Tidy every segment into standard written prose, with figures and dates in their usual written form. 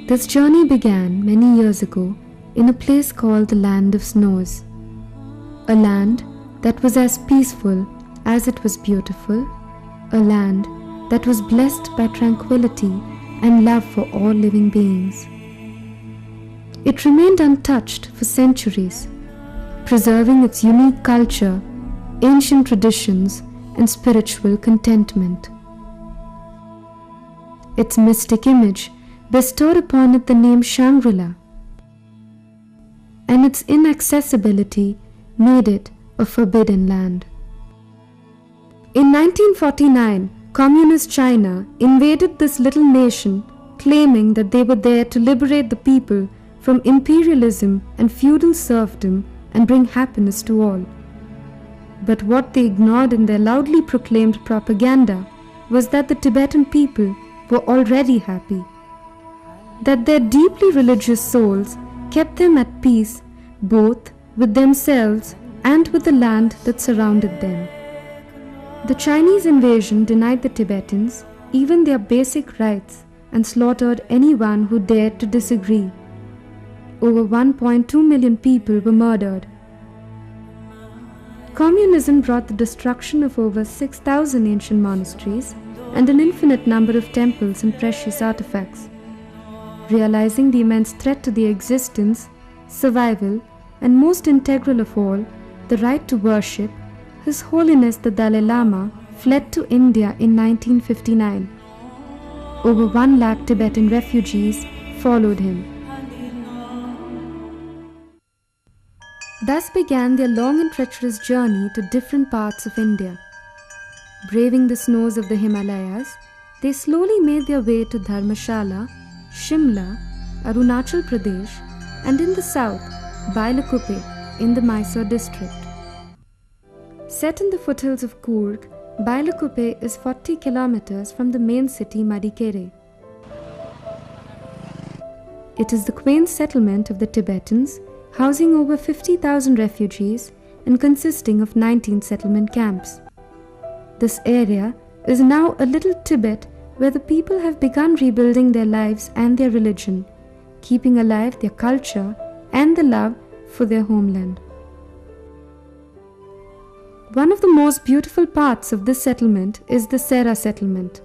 This journey began many years ago in a place called the Land of Snows, a land that was as peaceful as it was beautiful, a land that was blessed by tranquility and love for all living beings. It remained untouched for centuries, preserving its unique culture, ancient traditions, and spiritual contentment. Its mystic image bestowed upon it the name Shangri-La, and its inaccessibility made it a forbidden land. In 1949, Communist China invaded this little nation, claiming that they were there to liberate the people from imperialism and feudal serfdom and bring happiness to all. But what they ignored in their loudly proclaimed propaganda was that the Tibetan people were already happy, that their deeply religious souls kept them at peace both with themselves and with the land that surrounded them. The Chinese invasion denied the Tibetans even their basic rights and slaughtered anyone who dared to disagree. Over 1.2 million people were murdered. Communism brought the destruction of over 6,000 ancient monasteries and an infinite number of temples and precious artifacts. Realizing the immense threat to the existence, survival, and most integral of all, the right to worship, His Holiness the Dalai Lama fled to India in 1959. Over 1 lakh Tibetan refugees followed him. Thus began their long and treacherous journey to different parts of India. Braving the snows of the Himalayas, they slowly made their way to Dharmashala, Shimla, Arunachal Pradesh, and in the south, Bylakuppe in the Mysore district. Set in the foothills of Coorg, Bylakuppe is 40 kilometers from the main city Madikere. It is the quaint settlement of the Tibetans, housing over 50,000 refugees and consisting of 19 settlement camps. This area is now a little Tibet where the people have begun rebuilding their lives and their religion, keeping alive their culture and the love for their homeland. One of the most beautiful parts of this settlement is the Sera settlement.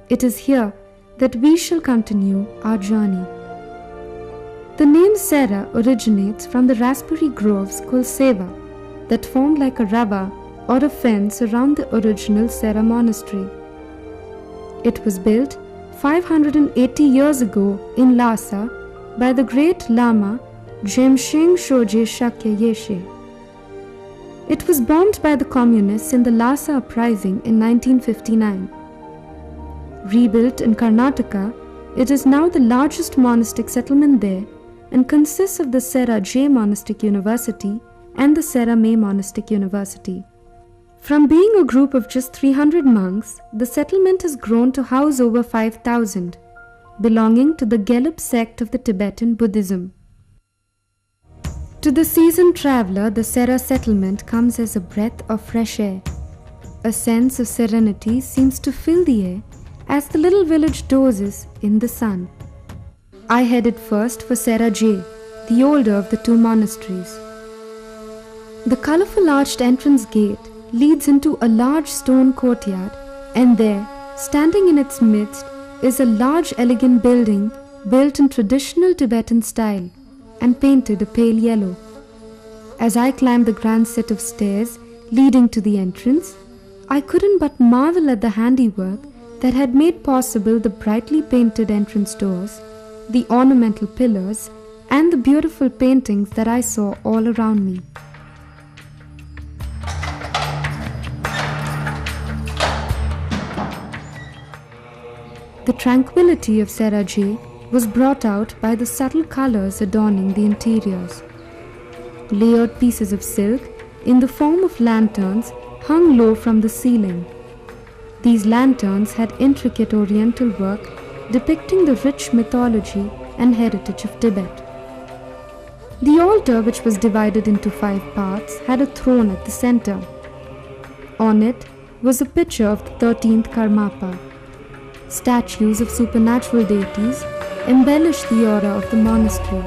It is here that we shall continue our journey. The name Sera originates from the raspberry groves called Seva that formed like a rava or a fence around the original Sera Monastery. It was built 580 years ago in Lhasa by the great Lama Dzemsheng Shoje Shakya Yeshe. It was bombed by the communists in the Lhasa uprising in 1959. Rebuilt in Karnataka, it is now the largest monastic settlement there and consists of the Sera J Monastic University and the Sera May Monastic University. From being a group of just 300 monks, the settlement has grown to house over 5,000, belonging to the Gelug sect of the Tibetan Buddhism. To the seasoned traveler, the Sera settlement comes as a breath of fresh air. A sense of serenity seems to fill the air as the little village dozes in the sun. I headed first for Sera J, the older of the two monasteries. The colorful arched entrance gate leads into a large stone courtyard, and there, standing in its midst, is a large elegant building built in traditional Tibetan style and painted a pale yellow. As I climbed the grand set of stairs leading to the entrance, I couldn't but marvel at the handiwork that had made possible the brightly painted entrance doors, the ornamental pillars, and the beautiful paintings that I saw all around me. The tranquility of Sera J was brought out by the subtle colors adorning the interiors. Layered pieces of silk in the form of lanterns hung low from the ceiling. These lanterns had intricate oriental work depicting the rich mythology and heritage of Tibet. The altar, which was divided into 5 parts, had a throne at the center. On it was a picture of the 13th Karmapa. Statues of supernatural deities embellish the aura of the monastery.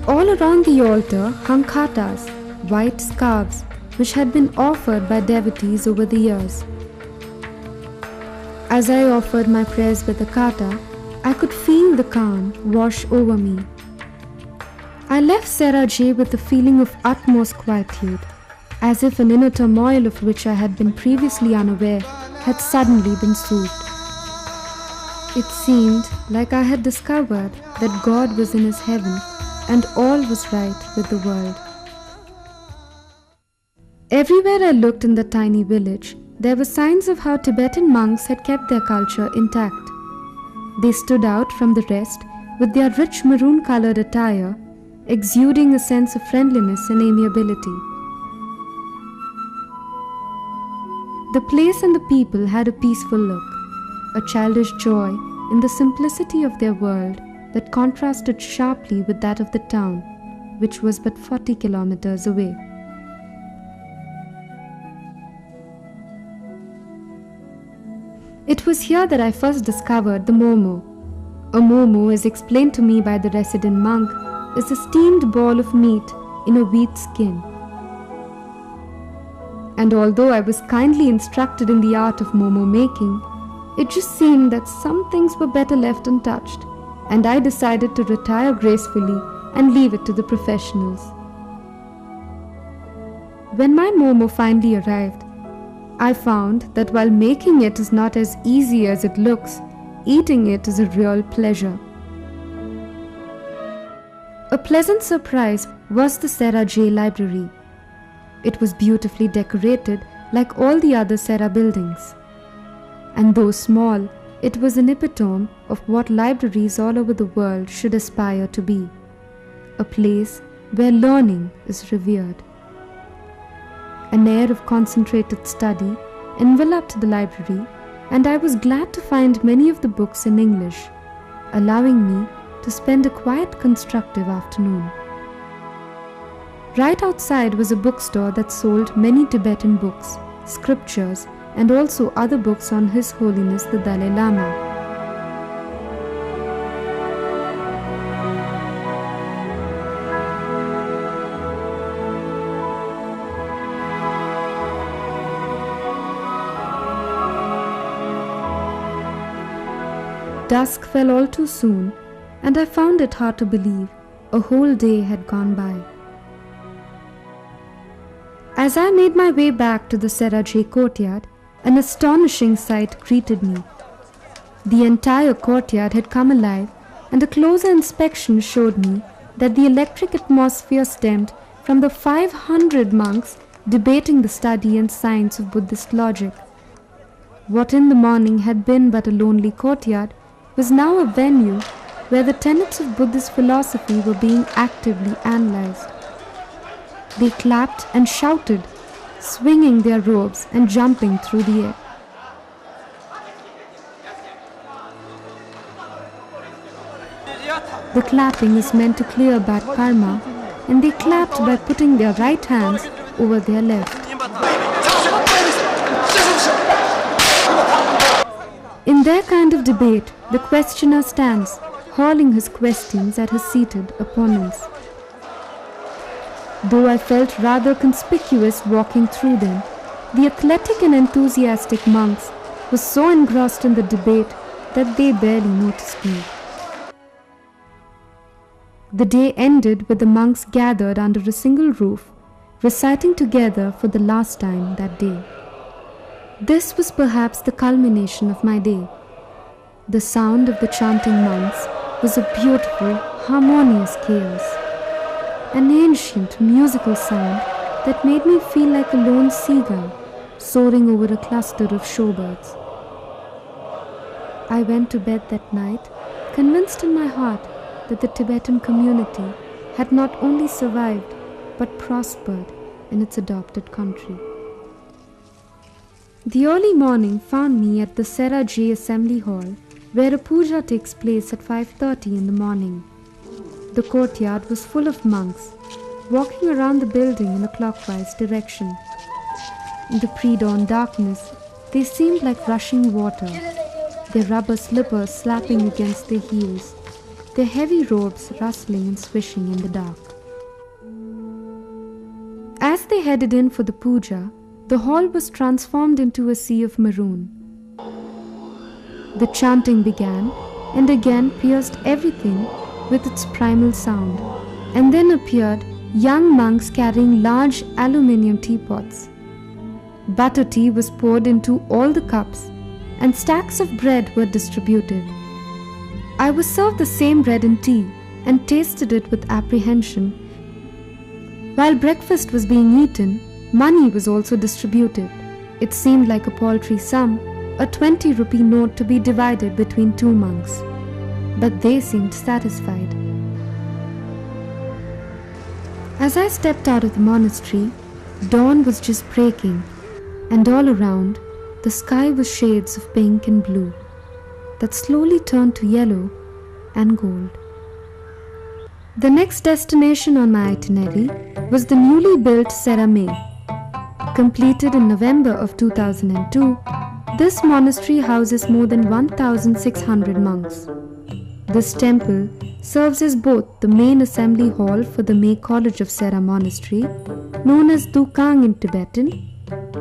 All around the altar hung khatas, white scarves, which had been offered by devotees over the years. As I offered my prayers with the kata, I could feel the calm wash over me. I left Sera with a feeling of utmost quietude, as if an inner turmoil of which I had been previously unaware had suddenly been soothed. It seemed like I had discovered that God was in his heaven and all was right with the world. Everywhere I looked in the tiny village, there were signs of how Tibetan monks had kept their culture intact. They stood out from the rest with their rich maroon-colored attire, exuding a sense of friendliness and amiability. The place and the people had a peaceful look, a childish joy in the simplicity of their world that contrasted sharply with that of the town, which was but 40 kilometers away. It was here that I first discovered the momo. A momo, as explained to me by the resident monk, is a steamed ball of meat in a wheat skin. And although I was kindly instructed in the art of momo making, it just seemed that some things were better left untouched, and I decided to retire gracefully and leave it to the professionals. When my momo finally arrived, I found that while making it is not as easy as it looks, eating it is a real pleasure. A pleasant surprise was the Sera library. It was beautifully decorated like all the other Sera buildings. And though small, it was an epitome of what libraries all over the world should aspire to be. A place where learning is revered. An air of concentrated study enveloped the library, and I was glad to find many of the books in English, allowing me to spend a quiet, constructive afternoon. Right outside was a bookstore that sold many Tibetan books, scriptures, and also other books on His Holiness the Dalai Lama. Dusk fell all too soon, and I found it hard to believe a whole day had gone by. As I made my way back to the Sera courtyard, an astonishing sight greeted me. The entire courtyard had come alive, and a closer inspection showed me that the electric atmosphere stemmed from the 500 monks debating the study and science of Buddhist logic. What in the morning had been but a lonely courtyard was now a venue where the tenets of Buddhist philosophy were being actively analyzed. They clapped and shouted, swinging their robes and jumping through the air. The clapping is meant to clear bad karma, and they clapped by putting their right hands over their left. In their kind of debate, the questioner stands, hurling his questions at his seated opponents. Though I felt rather conspicuous walking through them, the athletic and enthusiastic monks were so engrossed in the debate that they barely noticed me. The day ended with the monks gathered under a single roof, reciting together for the last time that day. This was perhaps the culmination of my day. The sound of the chanting monks was a beautiful, harmonious chaos. An ancient musical sound that made me feel like a lone seagull soaring over a cluster of shorebirds. I went to bed that night, convinced in my heart that the Tibetan community had not only survived but prospered in its adopted country. The early morning found me at the Sera Assembly Hall, where a puja takes place at 5:30 in the morning. The courtyard was full of monks, walking around the building in a clockwise direction. In the pre-dawn darkness, they seemed like rushing water, their rubber slippers slapping against their heels, their heavy robes rustling and swishing in the dark. As they headed in for the puja, the hall was transformed into a sea of maroon. The chanting began and again pierced everything with its primal sound, and then appeared young monks carrying large aluminium teapots. Butter tea was poured into all the cups, and stacks of bread were distributed. I was served the same bread and tea and tasted it with apprehension. While breakfast was being eaten, money was also distributed. It seemed like a paltry sum, a 20-rupee note to be divided between two monks. But they seemed satisfied. As I stepped out of the monastery, dawn was just breaking, and all around, the sky was shades of pink and blue that slowly turned to yellow and gold. The next destination on my itinerary was the newly built Sera Monastery. Completed in November of 2002, this monastery houses more than 1,600 monks. This temple serves as both the main assembly hall for the May College of Sera Monastery, known as Dukang in Tibetan,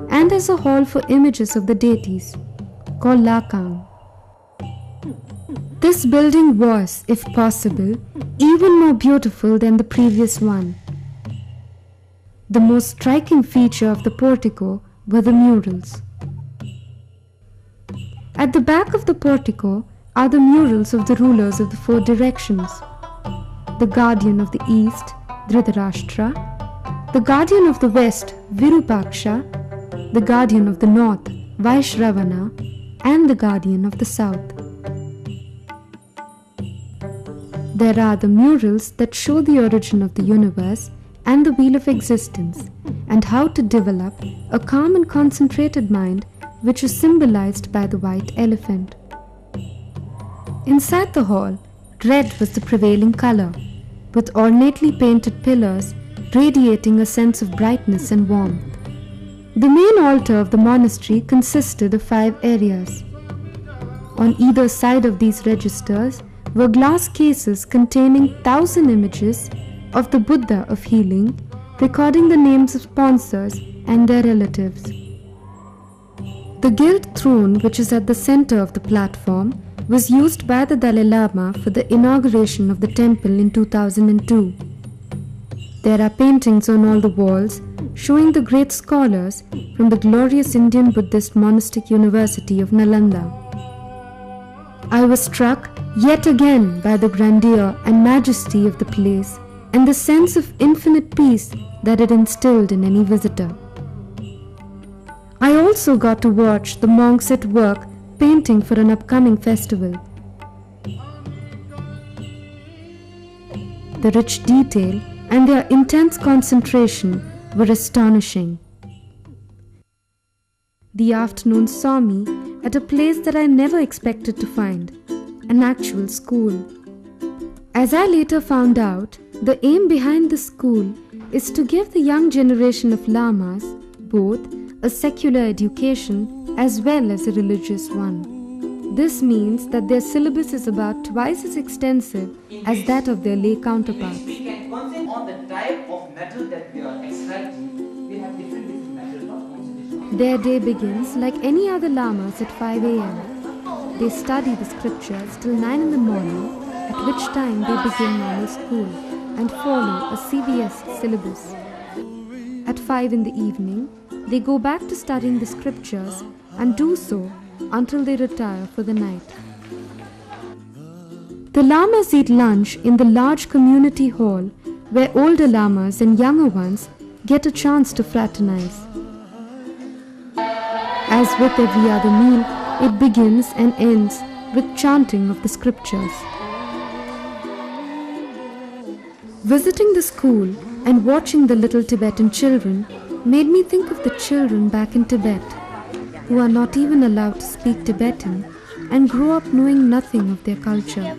and as a hall for images of the deities, called Lakang. This building was, if possible, even more beautiful than the previous one. The most striking feature of the portico were the murals. At the back of the portico are the murals of the rulers of the four directions: the guardian of the east, Dhritarashtra; the guardian of the west, Virupaksha; the guardian of the north, Vaishravana; and the guardian of the south. There are the murals that show the origin of the universe and the wheel of existence, and how to develop a calm and concentrated mind, which is symbolized by the white elephant. Inside the hall, red was the prevailing color, with ornately painted pillars radiating a sense of brightness and warmth. The main altar of the monastery consisted of 5 areas. On either side of these registers were glass cases containing 1,000 images of the Buddha of healing, recording the names of sponsors and their relatives. The gilt throne, which is at the center of the platform, was used by the Dalai Lama for the inauguration of the temple in 2002. There are paintings on all the walls showing the great scholars from the glorious Indian Buddhist monastic university of Nalanda. I was struck yet again by the grandeur and majesty of the place and the sense of infinite peace that it instilled in any visitor. I also got to watch the monks at work painting for an upcoming festival. The rich detail and their intense concentration were astonishing. The afternoon saw me at a place that I never expected to find, an actual school. As I later found out, the aim behind the school is to give the young generation of lamas both a secular education as well as a religious one. This means that their syllabus is about twice as extensive as that of their lay counterparts. We can concentrate on the type of metal that we are extracting. We have different methods of concentration. Their day begins like any other lamas at 5 a.m. They study the scriptures till 9 in the morning, at which time they begin normal school and follow a CBS syllabus. At 5 in the evening, they go back to studying the scriptures and do so until they retire for the night. The lamas eat lunch in the large community hall where older lamas and younger ones get a chance to fraternize. As with every other meal, it begins and ends with chanting of the scriptures. Visiting the school and watching the little Tibetan children made me think of the children back in Tibet, who are not even allowed to speak Tibetan and grow up knowing nothing of their culture.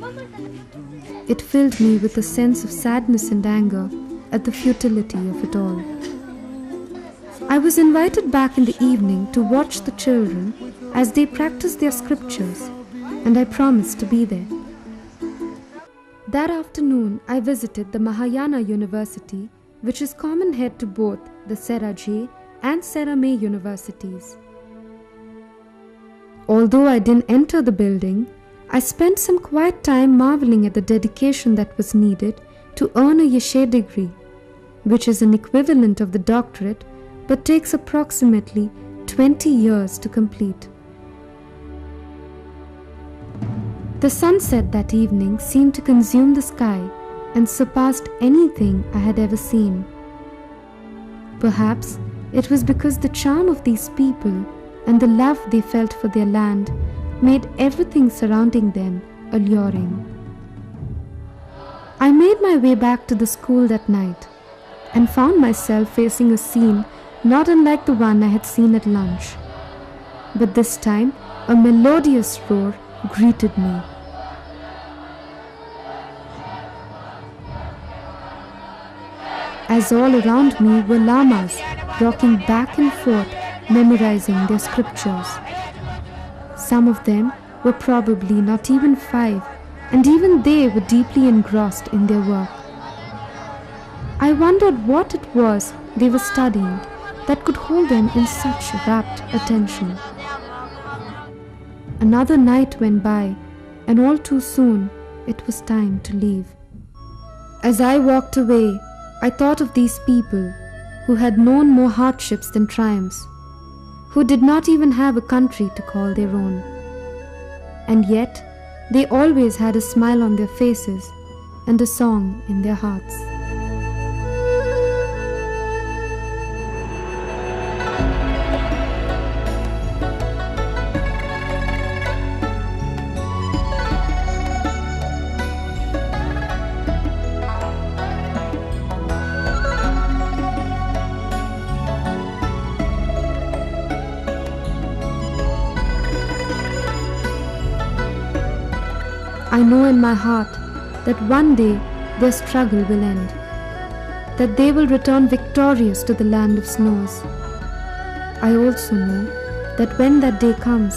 It filled me with a sense of sadness and anger at the futility of it all. I was invited back in the evening to watch the children as they practiced their scriptures, and I promised to be there. That afternoon, I visited the Mahayana University, which is common head to both the Sera J and Sera May universities. Although I didn't enter the building, I spent some quiet time marveling at the dedication that was needed to earn a Yeshe degree, which is an equivalent of the doctorate but takes approximately 20 years to complete. The sunset that evening seemed to consume the sky and surpassed anything I had ever seen. Perhaps it was because the charm of these people and the love they felt for their land made everything surrounding them alluring. I made my way back to the school that night and found myself facing a scene not unlike the one I had seen at lunch. But this time, a melodious roar greeted me. As all around me were lamas rocking back and forth, memorizing their scriptures. Some of them were probably not even 5, and even they were deeply engrossed in their work. I wondered what it was they were studying that could hold them in such rapt attention. Another night went by, and all too soon it was time to leave. As I walked away, I thought of these people who had known more hardships than triumphs, who did not even have a country to call their own. And yet, they always had a smile on their faces and a song in their hearts. I know in my heart that one day their struggle will end, that they will return victorious to the land of snows. I also know that when that day comes,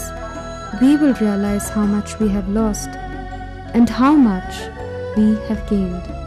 we will realize how much we have lost and how much we have gained.